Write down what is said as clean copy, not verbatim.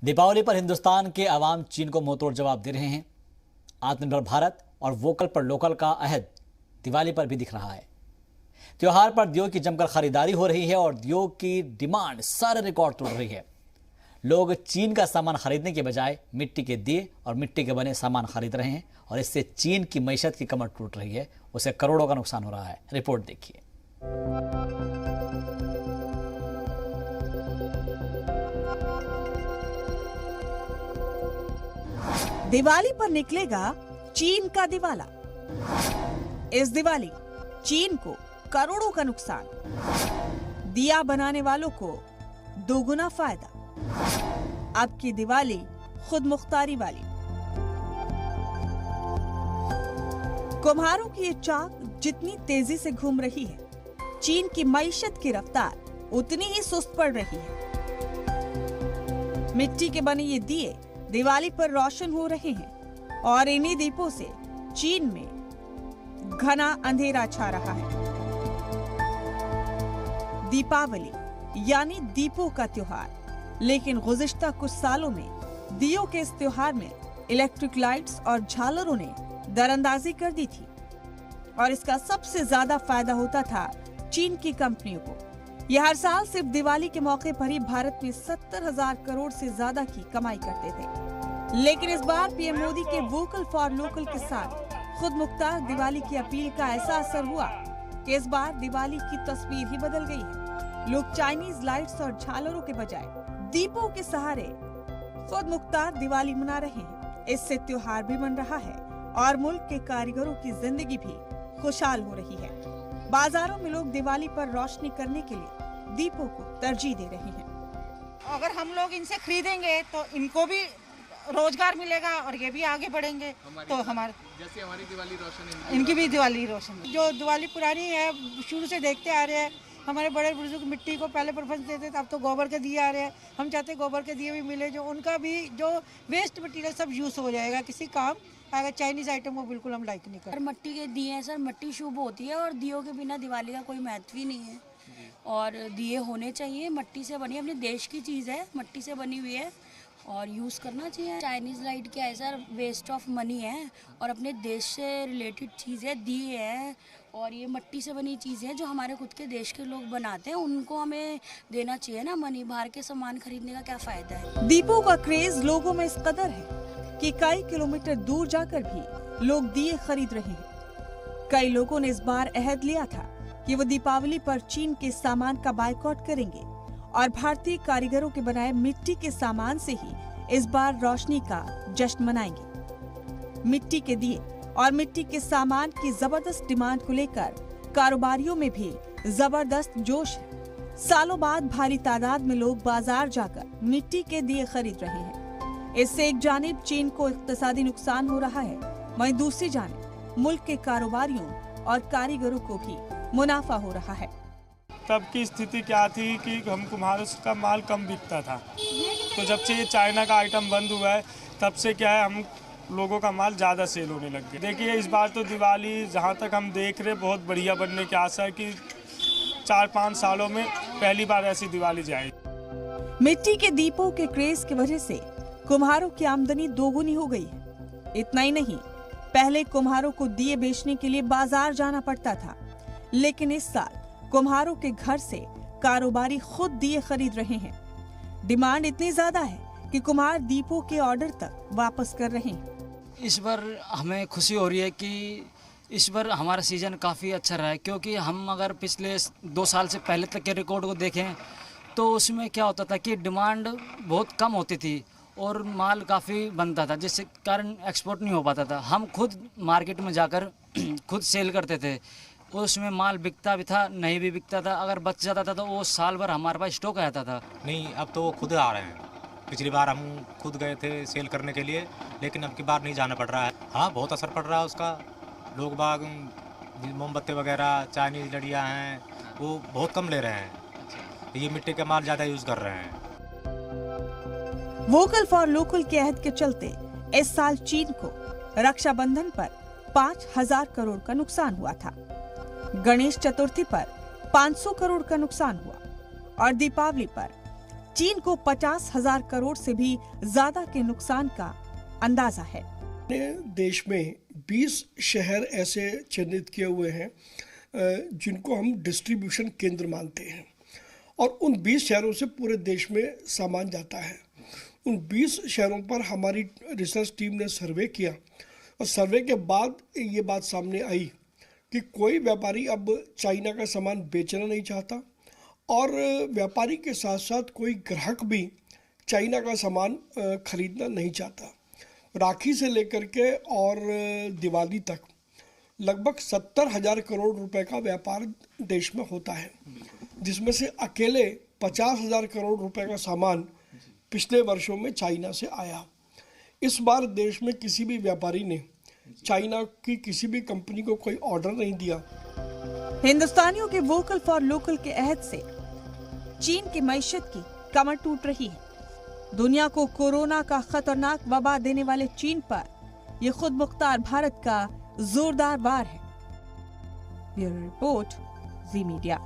दीपावली पर हिंदुस्तान के अवाम चीन को मुंहतोड़ जवाब दे रहे हैं। आत्मनिर्भर भारत और वोकल पर लोकल का अहद दिवाली पर भी दिख रहा है। त्योहार पर दियों की जमकर खरीदारी हो रही है और दियों की डिमांड सारे रिकॉर्ड तोड़ रही है। लोग चीन का सामान खरीदने के बजाय मिट्टी के दिए और मिट्टी के बने सामान खरीद रहे हैं और इससे चीन की मईशत की कमर टूट रही है। उसे करोड़ों का नुकसान हो रहा है। रिपोर्ट देखिए। दिवाली पर निकलेगा चीन का दिवाला। इस दिवाली चीन को करोड़ों का नुकसान, दिया बनाने वालों को दोगुना फायदा। अब की दिवाली खुद मुख्तारी वाली। कुम्हारों की ये चाक जितनी तेजी से घूम रही है, चीन की मईशत की रफ्तार उतनी ही सुस्त पड़ रही है। मिट्टी के बने ये दिए दिवाली पर रोशन हो रहे हैं और इन्हीं दीपों से चीन में घना अंधेरा छा रहा है। दीपावली यानी दीपों का त्योहार, लेकिन गुज़िश्ता कुछ सालों में दियों के इस त्योहार में इलेक्ट्रिक लाइट्स और झालरों ने दरअंदाजी कर दी थी और इसका सबसे ज्यादा फायदा होता था चीन की कंपनियों को। यह हर साल सिर्फ दिवाली के मौके पर ही भारत में 70,000 करोड़ से ज्यादा की कमाई करते थे। लेकिन इस बार पीएम मोदी के वोकल फॉर लोकल के साथ खुद मुख्तार दिवाली की अपील का ऐसा असर हुआ कि इस बार दिवाली की तस्वीर ही बदल गई है। लोग चाइनीज लाइट्स और झालरों के बजाय दीपों के सहारे खुद मुख्तार दिवाली मना रहे हैं। इससे त्योहार भी मन रहा है और मुल्क के कारीगरों की जिंदगी भी खुशहाल हो रही है। बाजारों में लोग दिवाली पर रोशनी करने के लिए दीपों को तरजीह दे रहे हैं। अगर हम लोग इनसे खरीदेंगे तो इनको भी रोजगार मिलेगा और ये भी आगे बढ़ेंगे। तो हमारे जैसे हमारी दिवाली रोशन है, इनकी भी दिवाली रोशन है। जो दिवाली पुरानी है, शुरू से देखते आ रहे हैं। हमारे बड़े बुजुर्ग मिट्टी को पहले प्रेफरेंस देते थे, अब तो गोबर के दिए आ रहे हैं। हम चाहते हैं गोबर के दिए भी मिले, जो उनका भी जो वेस्ट मटेरियल सब यूज हो जाएगा किसी काम। अगर चाइनीज आइटम को बिल्कुल हम लाइक नहीं करते। मट्टी के दिए हैं सर, मट्टी शुभ होती है और दियों के बिना दिवाली का कोई महत्व ही नहीं है। और दिए होने चाहिए, मट्टी से बनी, अपने देश की चीज़ है, मट्टी से बनी हुई है और यूज़ करना चाहिए। चाइनीज़ लाइट क्या है सर, वेस्ट ऑफ मनी है और अपने देश से रिलेटेड चीज़ है, दिए हैं और ये मट्टी से बनी चीज़ें हैं जो हमारे खुद के देश के लोग बनाते हैं, उनको हमें देना चाहिए ना मनी। बाहर के सामान खरीदने का क्या फ़ायदा है। दीपों का क्रेज लोगों में इस कदर है कि कई किलोमीटर दूर जाकर भी लोग दिए खरीद रहे हैं। कई लोगों ने इस बार अहद लिया था कि वो दीपावली पर चीन के सामान का बायकॉट करेंगे और भारतीय कारीगरों के बनाए मिट्टी के सामान से ही इस बार रोशनी का जश्न मनाएंगे। मिट्टी के दिए और मिट्टी के सामान की जबरदस्त डिमांड को लेकर कारोबारियों में भी जबरदस्त जोश है। सालों बाद भारी तादाद में लोग बाजार जाकर मिट्टी के दिए खरीद रहे हैं। इससे एक जानिब चीन को इक्तिसादी नुकसान हो रहा है, वहीं दूसरी जानिब मुल्क के कारोबारियों और कारीगरों को भी मुनाफा हो रहा है। तब की स्थिति क्या थी कि हम कुम्हारों का माल कम बिकता था, तो जब से ये चाइना का आइटम बंद हुआ है तब से क्या है, हम लोगों का माल ज़्यादा सेल होने लग गया। देखिए इस बार तो दिवाली जहाँ तक हम देख रहे बहुत बढ़िया बनने की आशा है कि 4-5 सालों में पहली बार ऐसी दिवाली जाएगी। मिट्टी के दीपों के क्रेज की वजह से कुम्हारों की आमदनी दोगुनी हो गई है। इतना ही नहीं, पहले कुम्हारों को दिए बेचने के लिए बाजार जाना पड़ता था, लेकिन इस साल कुम्हारों के घर से कारोबारी खुद दिए खरीद रहे हैं। डिमांड इतनी ज्यादा है कि कुम्हार दीपों के ऑर्डर तक वापस कर रहे हैं। इस बार हमें खुशी हो रही है कि इस बार हमारा सीज़न काफ़ी अच्छा रहा है, क्योंकि हम अगर पिछले 2 साल से पहले तक के रिकॉर्ड को देखें तो उसमें क्या होता था कि डिमांड बहुत कम होती थी और माल काफ़ी बनता था, जिससे कारण एक्सपोर्ट नहीं हो पाता था। हम खुद मार्केट में जाकर खुद सेल करते थे, उसमें माल बिकता भी था, नहीं भी बिकता था। अगर बच जाता था तो वो साल भर हमारे पास स्टॉक आ जाता था। नहीं, अब तो वो खुद आ रहे हैं। पिछली बार हम खुद गए थे सेल करने के लिए, लेकिन अब की बार नहीं जाना पड़ रहा है। हाँ, बहुत असर पड़ रहा है उसका। लोग बाग मोमबत्ती वगैरह, चाइनीज लड़ियाँ हैं, वो बहुत कम ले रहे हैं। ये मिट्टी का माल ज़्यादा यूज़ कर रहे हैं। वोकल फॉर लोकल के अहद के चलते इस साल चीन को रक्षाबंधन पर 5,000 करोड़ का नुकसान हुआ था। गणेश चतुर्थी पर 500 करोड़ का नुकसान हुआ और दीपावली पर चीन को 50,000 करोड़ से भी ज्यादा के नुकसान का अंदाजा है। देश में 20 शहर ऐसे चिन्हित किए हुए हैं जिनको हम डिस्ट्रीब्यूशन केंद्र मानते हैं और उन 20 शहरों से पूरे देश में सामान जाता है। उन 20 शहरों पर हमारी रिसर्च टीम ने सर्वे किया और सर्वे के बाद ये बात सामने आई कि कोई व्यापारी अब चाइना का सामान बेचना नहीं चाहता और व्यापारी के साथ साथ कोई ग्राहक भी चाइना का सामान खरीदना नहीं चाहता। राखी से लेकर के और दिवाली तक लगभग 70,000 करोड़ रुपए का व्यापार देश में होता है, जिसमें से अकेले 50,000 करोड़ रुपए का सामान पिछले वर्षों में चाइना से आया। इस बार देश में किसी भी व्यापारी ने चाइना की किसी भी कंपनी को कोई ऑर्डर नहीं दिया। हिंदुस्तानियों के वोकल फॉर लोकल के अहद से चीन की मईशत की कमर टूट रही है। दुनिया को कोरोना का खतरनाक वबा देने वाले चीन पर यह खुद मुख्तार भारत का जोरदार वार है। ब्यूरो रिपोर्ट, जी मीडिया।